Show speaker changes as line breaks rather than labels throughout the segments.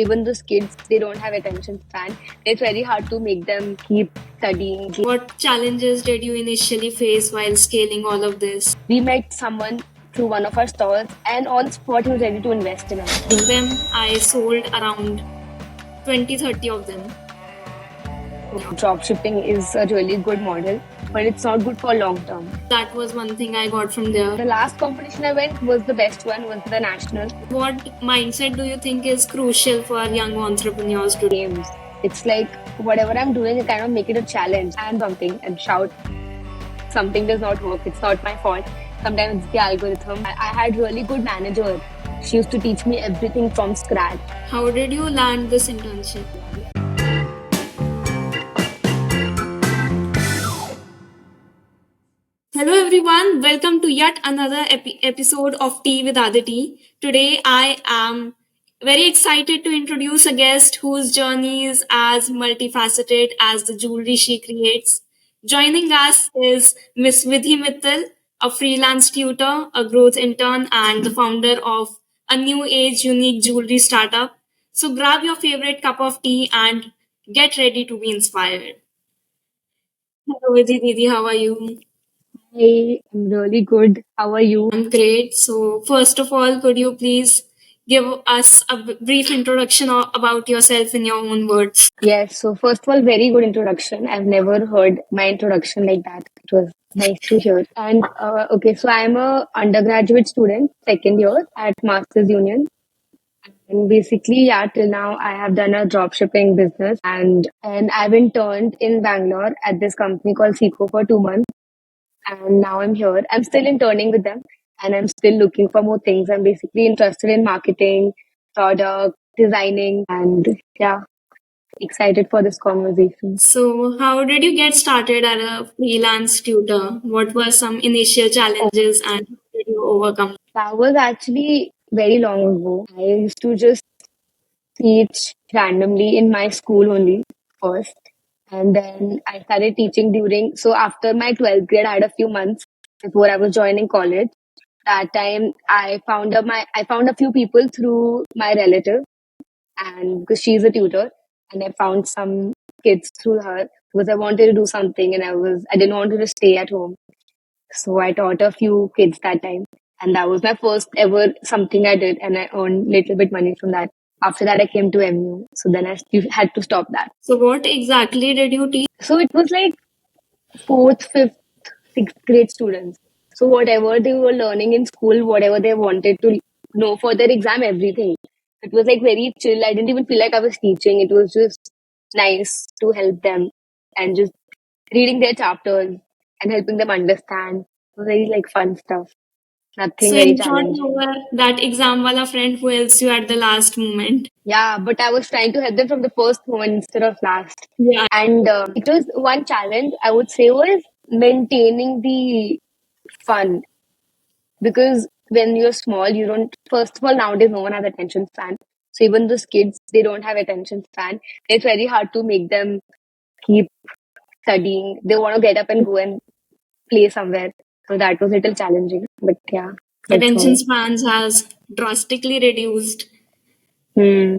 Even those kids, they don't have attention span. It's very hard to make them keep studying.
What challenges did you initially face while scaling all of this?
We met someone through one of our stalls, and on spot he was ready to invest in us.
Them, I sold around 20-30 of them.
Dropshipping is a really good model, but it's not good for long term.
That was one thing I got from there.
The last competition I went was the best one, was the national.
What mindset do you think is crucial for young entrepreneurs today?
Games. It's like whatever I'm doing, I kind of make it a challenge and something and shout. Something does not work. It's not my fault. Sometimes it's the algorithm. I had really good manager. She used to teach me everything from scratch.
How did you land this internship? Hello everyone, welcome to yet another episode of Tea with Aditi. Today I am very excited to introduce a guest whose journey is as multifaceted as the jewelry she creates. Joining us is Miss Vidhi Mittal, a freelance tutor, a growth intern, and the founder of a new age unique jewelry startup. So grab your favorite cup of tea and get ready to be inspired. Hello Vidhi Didi, how are you?
Hey, I'm really good. How are you?
I'm great. So, first of all, could you please give us a brief introduction about yourself in your own words?
Yes, so first of all, very good introduction. I've never heard my introduction like that. It was nice to hear. And okay, so I'm a undergraduate student, second year at Masters Union. And basically, yeah, till now I have done a drop shipping business and I've interned in Bangalore at this company called Seco for 2 months. And now I'm here. I'm still interning with them and I'm still looking for more things. I'm basically interested in marketing, product, designing, and yeah, excited for this conversation.
So, how did you get started as a freelance tutor? What were some initial challenges and how did you overcome?
That was actually very long ago. I used to just teach randomly in my school only first. And then I started teaching so after my 12th grade, I had a few months before I was joining college. That time I found a few people through my relative, and because she's a tutor, and I found some kids through her because I wanted to do something and I didn't want to just stay at home. So I taught a few kids that time. And that was my first ever something I did. And I earned little bit money from that. After that, I came to MU. So then had to stop that.
So, what exactly did you teach?
So it was like fourth, fifth, sixth grade students. So whatever they were learning in school, whatever they wanted to know for their exam, everything. It was like very chill. I didn't even feel like I was teaching. It was just nice to help them and just reading their chapters and helping them understand. It was very like fun stuff. Nothing
So,
very
in short,
challenging.
you were that exam wala friend who helps you at the last moment.
Yeah, but I was trying to help them from the first moment instead of last.
Yeah.
And it was one challenge I would say was maintaining the fun, because when you're small, you don't. First of all, nowadays no one has attention span. So even those kids, they don't have attention span. It's very hard to make them keep studying. They want to get up and go and play somewhere. So that was a little challenging. But yeah, that's
Attention
all.
spans has drastically reduced,
Hmm.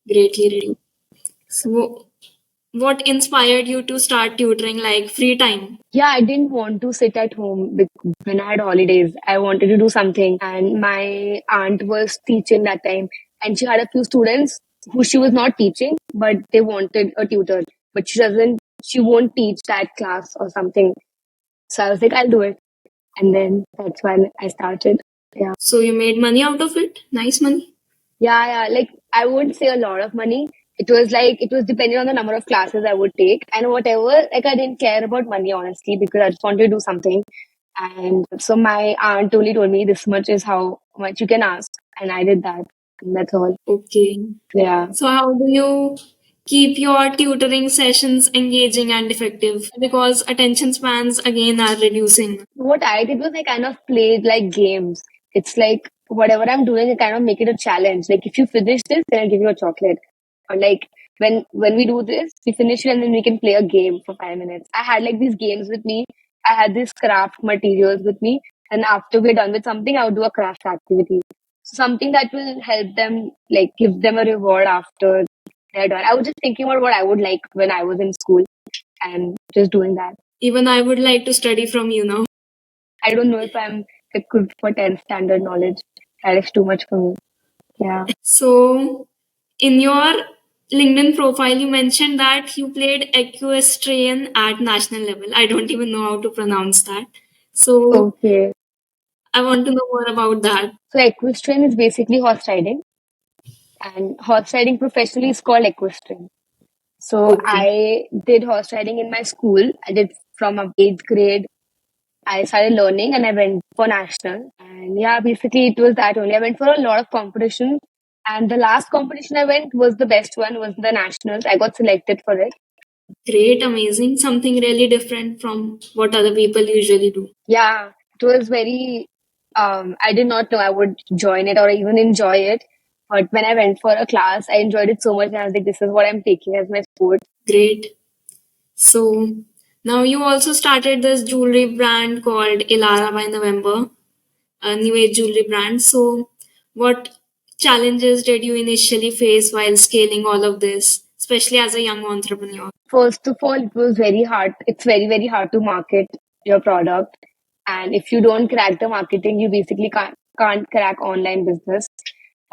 greatly reduced. So, what inspired you to start tutoring like free time?
Yeah, I didn't want to sit at home when I had holidays. I wanted to do something. And my aunt was teaching that time. And she had a few students who she was not teaching, but they wanted a tutor. But she won't teach that class or something. So I was like, I'll do it. And then that's when I started. Yeah.
So you made money out of it? Nice money.
Yeah. Like, I wouldn't say a lot of money. It was depending on the number of classes I would take and whatever. Like, I didn't care about money, honestly, because I just wanted to do something. And so my aunt only told me this much is how much you can ask. And I did that. And that's all.
Okay.
Yeah.
So how do you keep your tutoring sessions engaging and effective? Because attention spans again are reducing.
What I did was I kind of played like games. It's like whatever I'm doing, I kind of make it a challenge. Like, if you finish this, then I'll give you a chocolate. Or like when we do this, we finish it and then we can play a game for 5 minutes. I had like these games with me. I had these craft materials with me. And after we're done with something, I would do a craft activity. something that will help them, like give them a reward after they're done. I was just thinking about what I would like when I was in school and just doing that.
Even I would like to study from you now.
I don't know if I'm like, good for 10th standard knowledge. That is too much for me. Yeah.
So, in your LinkedIn profile, you mentioned that you played equestrian at national level. I don't even know how to pronounce that. So,
Okay.
I want to know more about that.
So equestrian is basically horse riding, and horse riding professionally is called equestrian. So
Okay.
I did horse riding in my school. I did from a 8th grade. I started learning and I went for national. And yeah, basically it was that only. I went for a lot of competitions. And the last competition I went was the best one, was the nationals. I got selected for it.
Great, amazing. Something really different from what other people usually do.
Yeah, it was very, I did not know I would join it or even enjoy it. But when I went for a class, I enjoyed it so much. And I was like, this is what I'm taking as my sport.
Great. So, now you also started this jewelry brand called Elara by November, a new age jewelry brand. So, what challenges did you initially face while scaling all of this, especially as a young entrepreneur?
First of all, it was very hard. It's very, very hard to market your product. And if you don't crack the marketing, you basically can't crack online business.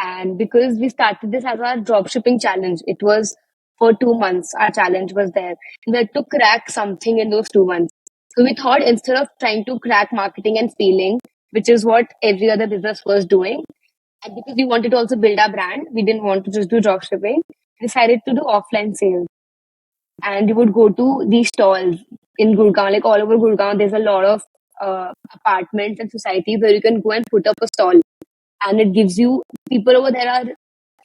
And because we started this as our dropshipping challenge, it was for 2 months. Our challenge was there. We had to crack something in those 2 months. So we thought instead of trying to crack marketing and scaling, which is what every other business was doing, and because we wanted to also build our brand, we didn't want to just do dropshipping. We decided to do offline sales, and we would go to these stalls in Gurgaon, like all over Gurgaon. There's a lot of apartments and societies where you can go and put up a stall, and it gives you people over there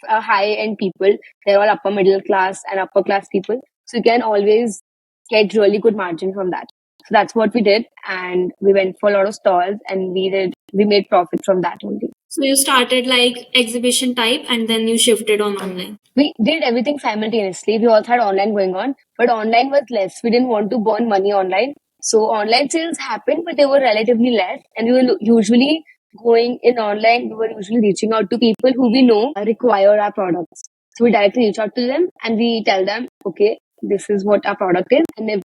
are high end people. They're all upper middle class and upper class people, so you can always get really good margin from that. So that's what we did, and we went for a lot of stalls, and we made profit from that only.
So, you started like exhibition type and then you shifted on online.
We did everything simultaneously. We also had online going on, but online was less. We didn't want to burn money online. So online sales happened, but they were relatively less. And we were usually going in online, we were usually reaching out to people who we know require our products. So we directly reach out to them and we tell them, okay, this is what our product is. And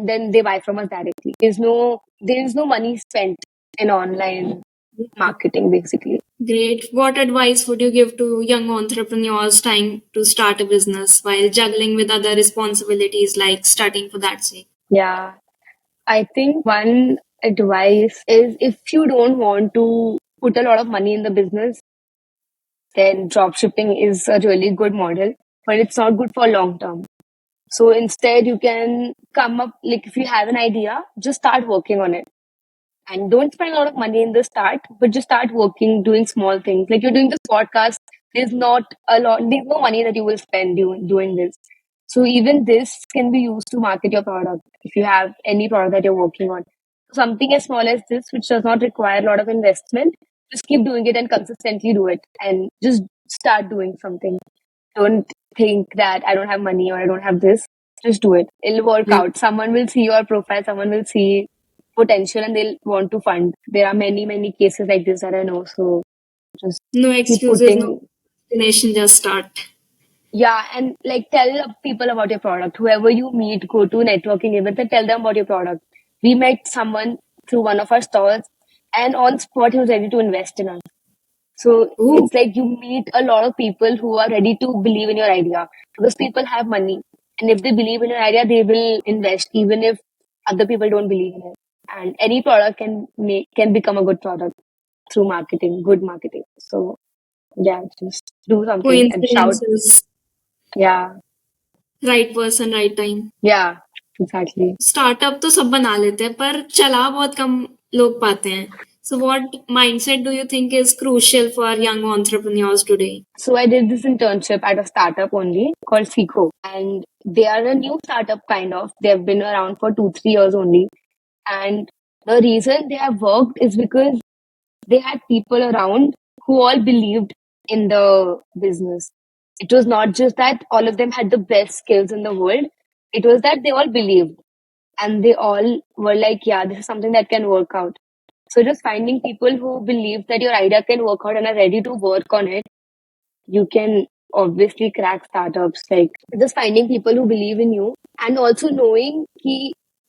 then they buy from us directly. There is no money spent in online marketing basically.
Great. What advice would you give to young entrepreneurs trying to start a business while juggling with other responsibilities like studying for that sake?
Yeah. I think one advice is, if you don't want to put a lot of money in the business, then dropshipping is a really good model, but it's not good for long term. So instead, you can come up, like if you have an idea, just start working on it. And don't spend a lot of money in the start, but just start working, doing small things. Like you're doing this podcast, there's no money that you will spend doing this. So even this can be used to market your product if you have any product that you're working on. Something as small as this, which does not require a lot of investment, just keep doing it and consistently do it and just start doing something. Don't think that I don't have money or I don't have this. Just do it. It'll work
Yeah.
out. Someone will see your profile, someone will see potential and they'll want to fund. There are many, many cases like this that I know. So just
No
keep
excuses, no
putting,
destination, just start.
yeah, and like tell people about your product. Whoever you meet, go to networking events and tell them about your product. We met someone through one of our stalls, and on spot he was ready to invest in us. So
Oh,
it's like you meet a lot of people who are ready to believe in your idea, because people have money. And if they believe in your idea, they will invest even if other people don't believe in it. And any product can become a good product through marketing, good marketing. So yeah, just do something and shout.
coincidences,
Yeah,
right person, right time.
yeah, exactly.
Startup तो सब बना लेते हैं पर चला बहुत कम लोग पाते हैं. So what mindset do you think is crucial for young entrepreneurs today?
So I did this internship at a startup only called Seco, and they are a new startup kind of. They've been around for 2-3 years only, and the reason they have worked is because they had people around who all believed in the business. It was not just that all of them had the best skills in the world. It was that they all believed and they all were like, yeah, this is something that can work out. So just finding people who believe that your idea can work out and are ready to work on it, you can obviously crack startups. Like just finding people who believe in you and also knowing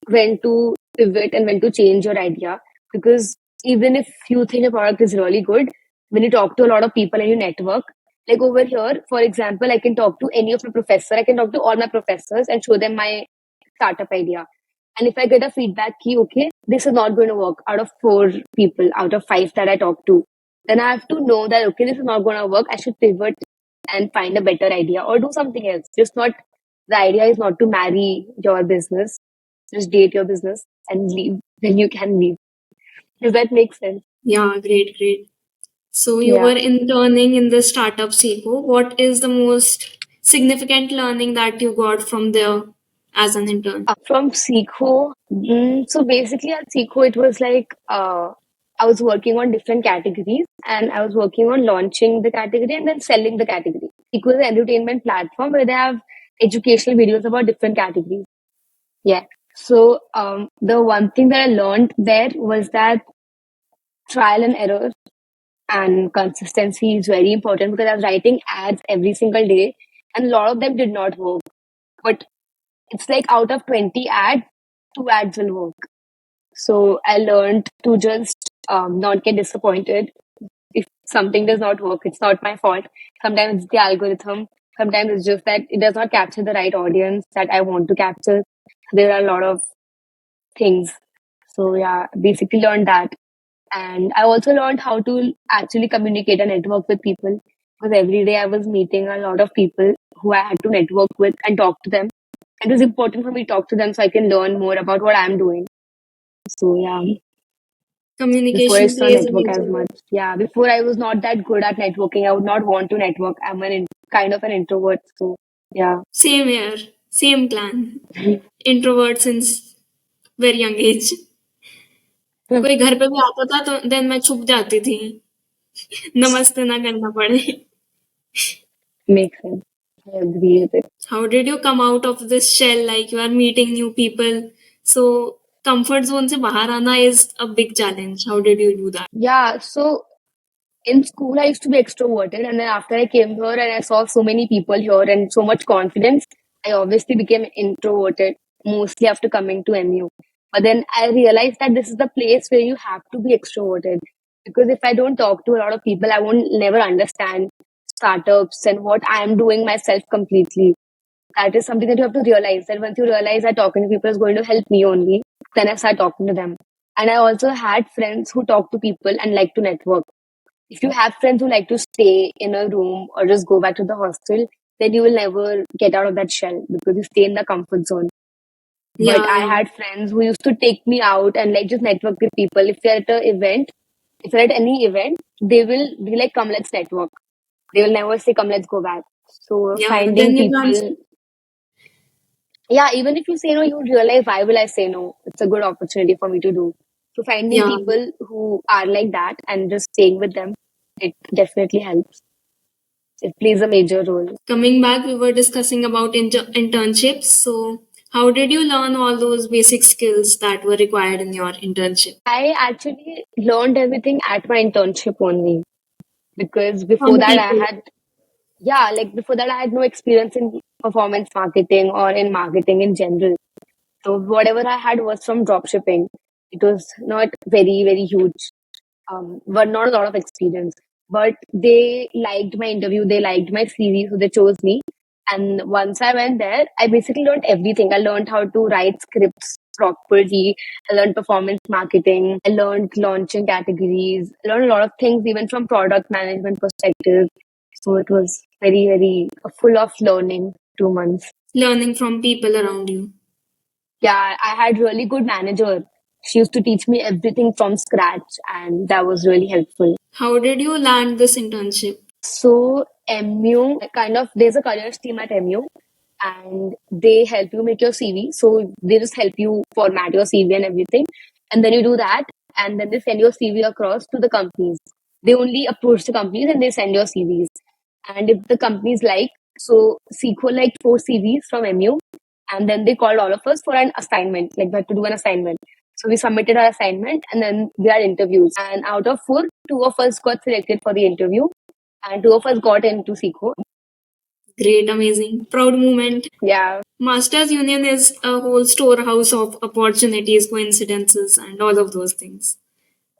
when to pivot and when to change your idea. Because even if you think a product is really good, when you talk to a lot of people and you network, like over here, for example, I can talk to any of my professor, I can talk to all my professors and show them my startup idea. And if I get a feedback key, okay, this is not going to work out of 4 people, out of 5 that I talk to, then I have to know that, okay, this is not going to work. I should pivot and find a better idea or do something else. Just not, the idea is not to marry your business, just date your business and leave when you can leave. Does that make sense?
Yeah, great, great. So you were
Yeah.
interning in the startup Seiko. What is the most significant learning that you got from there as an intern?
From Seekho, so basically at Seekho, it was like I was working on different categories and I was working on launching the category and then selling the category. Seekho is an entertainment platform where they have educational videos about different categories. Yeah. So the one thing that I learned there was that trial and error and consistency is very important because I was writing ads every single day and a lot of them did not work. But it's like out of 20 ads, 2 ads will work. So I learned to just not get disappointed. If something does not work, it's not my fault. Sometimes it's the algorithm. Sometimes it's just that it does not capture the right audience that I want to capture. There are a lot of things. So yeah, basically learned that. And I also learned how to actually communicate and network with people because every day I was meeting a lot of people who I had to network with and talk to them. It was important for me to talk to them so I can learn more about what I'm doing. So yeah, before I
Communication
used to not
plays a
network
major
as
role.
much. Yeah, before I was not that good at networking. I would not want to network. I'm kind of an introvert. So yeah.
Same here, same clan. Introvert since very young age. कोई घर पे भी आता था तो then मैं छुप जाती थी, नमस्ते ना करना पड़े.
Makes sense. I agree with it.
How did you come out of this shell? Like you are meeting new people. So comfort zone से बाहर आना is a big challenge. How did you do that?
Yeah. So in school, I used to be extroverted, and then after I came here and I saw so many people here and so much confidence, I obviously became introverted mostly after coming to MU. But then I realized that this is the place where you have to be extroverted because if I don't talk to a lot of people, I won't never understand startups and what I am doing myself completely. That is something that you have to realize that once you realize that talking to people is going to help me only, then I start talking to them. And I also had friends who talk to people and like to network. If you have friends who like to stay in a room or just go back to the hostel, then you will never get out of that shell because you stay in the comfort zone. But
Yeah,
I
yeah.
had friends who used to take me out and like just network with people. If you're at an event, if you're at any event, they will be like, come, let's network. They will never say, come, let's go back. So
Yeah,
finding
then you learn.
people, yeah, even if you say no, you realize why will I say no? It's a good opportunity for me to do. So finding
Yeah.
people who are like that and just staying with them, it definitely helps. It plays a major role.
Coming back, we were discussing about internships. So, how did you learn all those basic skills that were required in your internship?
I actually learned everything at my internship only because before
From
that I
people.
had, yeah, like before that I had no experience in performance marketing or in marketing in general. So whatever I had was from dropshipping. It was not very, very huge, but not a lot of experience. But they liked my interview, they liked my CV, so they chose me. And once I went there, I basically learned everything. I learned how to write scripts properly. I learned performance marketing. I learned launching categories. I learned a lot of things, even from product management perspective. So it was very, very full of learning 2 months.
Learning from people around you.
Yeah, I had really good manager. She used to teach me everything from scratch, and that was really helpful.
How did you land this internship?
So MU kind of there's a careers team at MU and they help you make your CV. So they just help you format your CV and everything. And then you do that and then they send your CV across to the companies. They only approach the companies and they send your CVs. And if the companies like, so SQL liked 4 CVs from MU and then they called all of us for an assignment, like we had to do an assignment. So we submitted our assignment and then we had interviews. And out of four, two of us got selected for the interview and two of us got into SECO.
Great, amazing, proud moment.
Yeah,
Masters Union is a whole storehouse of opportunities, coincidences, and all of those things.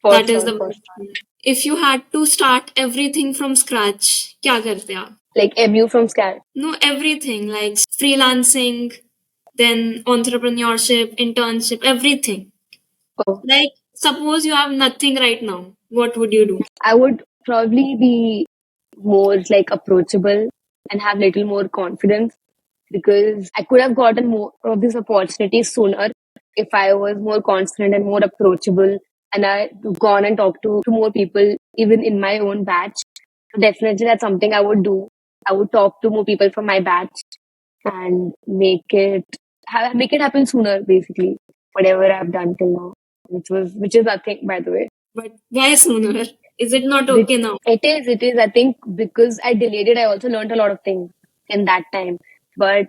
for
That is
sure,
the
for
best
sure.
thing. If you had to start everything from scratch, क्या करते आप?
Like MU from scratch.
No, everything like freelancing, then entrepreneurship, internship, everything.
Oh,
Like, suppose you have nothing right now, what would you do?
I would probably be more like approachable and have little more confidence because I could have gotten more of these opportunities sooner if I was more confident and more approachable and I gone and talked to more people even in my own batch. So definitely that's something I would do. I would talk to more people from my batch and make it happen sooner basically. Whatever I've done till now, which is nothing by the way.
But why sooner? Is it not
Be-
okay now?
it is. I think because I delayed it, I also learned a lot of things in that time. But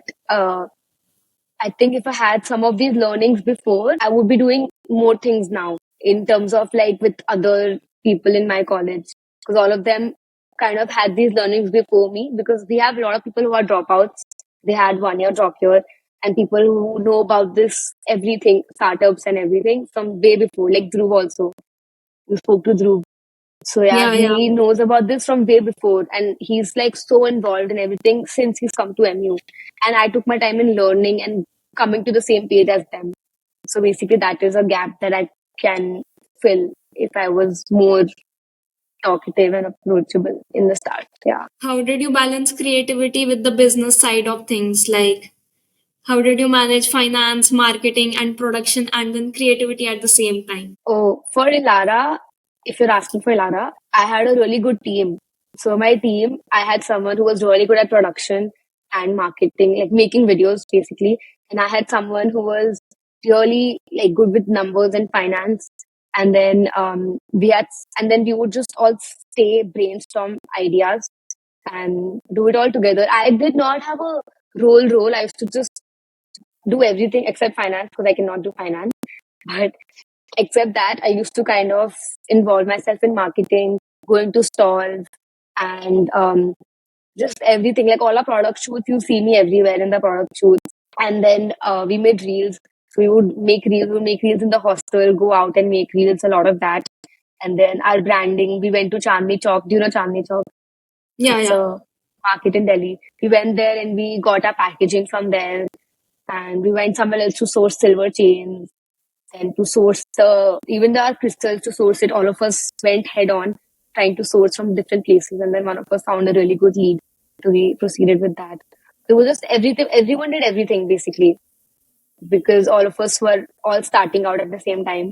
I think if I had some of these learnings before, I would be doing more things now in terms of like with other people in my college. Because all of them kind of had these learnings before me because we have a lot of people who are dropouts. They had 1 year drop year and people who know about this everything, startups and everything from way before, like Dhruv also. You spoke to Dhruv. So yeah,
Yeah, yeah.
he knows about this from way before and he's like so involved in everything since he's come to MU. And I took my time in learning and coming to the same page as them. So basically that is a gap that I can fill if I was more talkative and approachable in the start. Yeah.
How did you balance creativity with the business side of things? Like, how did you manage finance, marketing, and production and then creativity at the same time?
Oh, for Elara, if you're asking for Elara, I had a really good team. So my team, I had someone who was really good at production and marketing, like making videos basically. And I had someone who was really like good with numbers and finance. And then and then we would just all stay brainstorm ideas and do it all together. I did not have a role. I used to just do everything except finance because I cannot do finance. But except that, I used to kind of involve myself in marketing, going to stalls, and just everything. Like all our product shoots, you see me everywhere in the product shoots. And then we made reels. So we would make reels in the hostel, go out and make reels, a lot of that. And then our branding, we went to Chandni Chowk. Do you know Chandni Chowk?
Yeah,
It's
yeah.
a market in Delhi. We went there and we got our packaging from there. And we went somewhere else to source silver chains and to source even the crystals to source it. All of us went head on trying to source from different places, and then one of us found a really good lead. So we proceeded with that. It was just everything. Everyone did everything basically because all of us were all starting out at the same time,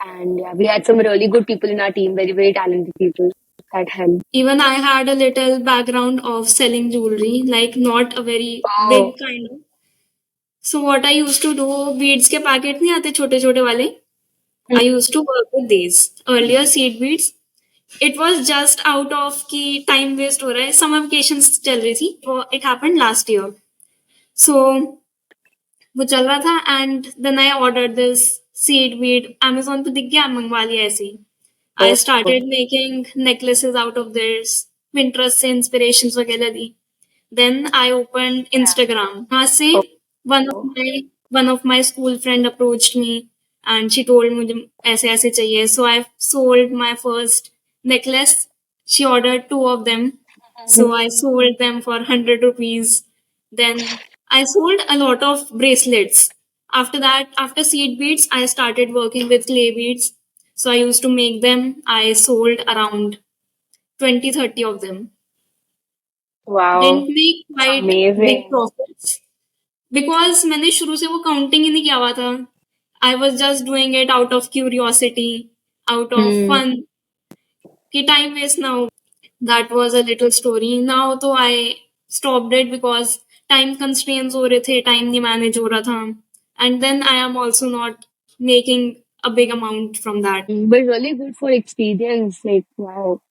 and yeah, we had some really good people in our team, very talented people that helped.
Even I had a little background of selling jewelry, like not a very
Oh,
big kind of. So what I used to do, beads के packet नहीं आते छोटे छोटे वाले. I used to work with these earlier seed beads. It was just out of कि time waste हो रहा है. Summer vacations चल रही थी. It happened last year. So वो चल रहा था and then I ordered this seed bead. Amazon पे दिख गया, मंगवा लिया ऐसे ही. I
oh, oh.
started making necklaces out of this. Pinterest से inspirations वगैरह ली. Then I opened Instagram. वहाँ से
Oh,
one of
oh.
my one of my school friend approached me and she told मुझे ऐसे ऐसे चाहिए. So I sold my first necklace. She ordered two of them. So I sold them for 100 rupees. Then I sold a lot of bracelets. After that, after seed beads, I started working with clay beads. So I used to make them. I sold around 20, 30 of them.
Wow,
Didn't make quite big
amazing.
profits because मैंने शुरू से वो counting ही नहीं किया हुआ था. I was just doing it out of curiosity, out of
Hmm.
fun. कि time waste ना हो. That was a little story. Now तो I stopped it because time constraints हो रहे थे, time नहीं manage हो रहा था. And then I am also not making a big amount from that.
But really good for experience. Like wow,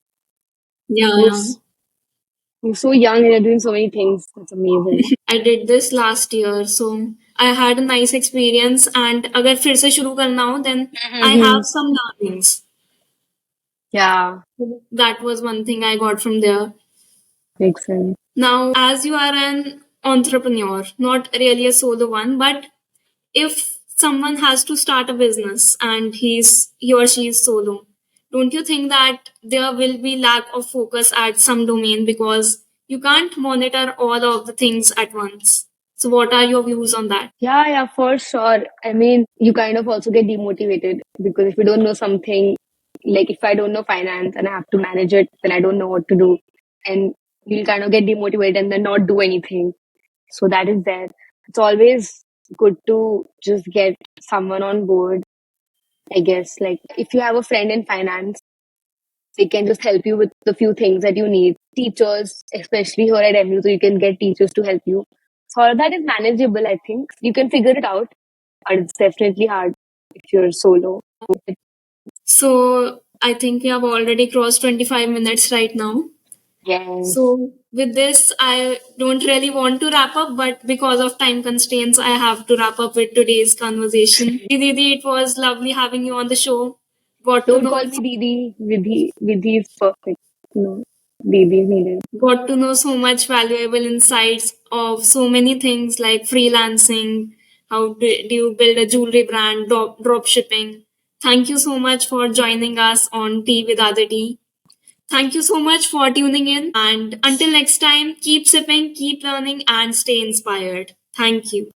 Yeah,
you're
yeah.
you're so young and you're doing so many things. That's amazing.
I did this last year. So I had a nice experience, and अगर फिर से शुरू करना हो, then I have some learnings.
Yeah,
That was one thing I got from there.
makes sense.
Now, as you are an entrepreneur, not really a solo one, but if someone has to start a business and he or she is solo, don't you think that there will be lack of focus at some domain because you can't monitor all of the things at once? So what are your views on that?
Yeah, yeah, for sure. I mean, you kind of also get demotivated because if you don't know something, like if I don't know finance and I have to manage it, then I don't know what to do. And you'll kind of get demotivated and then not do anything. So that is there. It's always good to just get someone on board, I guess. Like if you have a friend in finance, they can just help you with the few things that you need. Teachers, especially here at MU, so you can get teachers to help you. So all that is manageable, I think. You can figure it out, but it's definitely hard if you're solo.
So I think we have already crossed 25 minutes right now.
Yes.
So, with this, I don't really want to wrap up, but because of time constraints, I have to wrap up with today's conversation. Didi, it was lovely having you on the show.
Don't call me Didi. Vidhi. Vidhi is perfect. No, Didi is needed.
Got to know so much valuable insights of so many things like freelancing, how do you build a jewelry brand, drop shipping. Thank you so much for joining us on Tea with Aditi. Thank you so much for tuning in. And until next time, keep sipping, keep learning, and stay inspired. Thank you.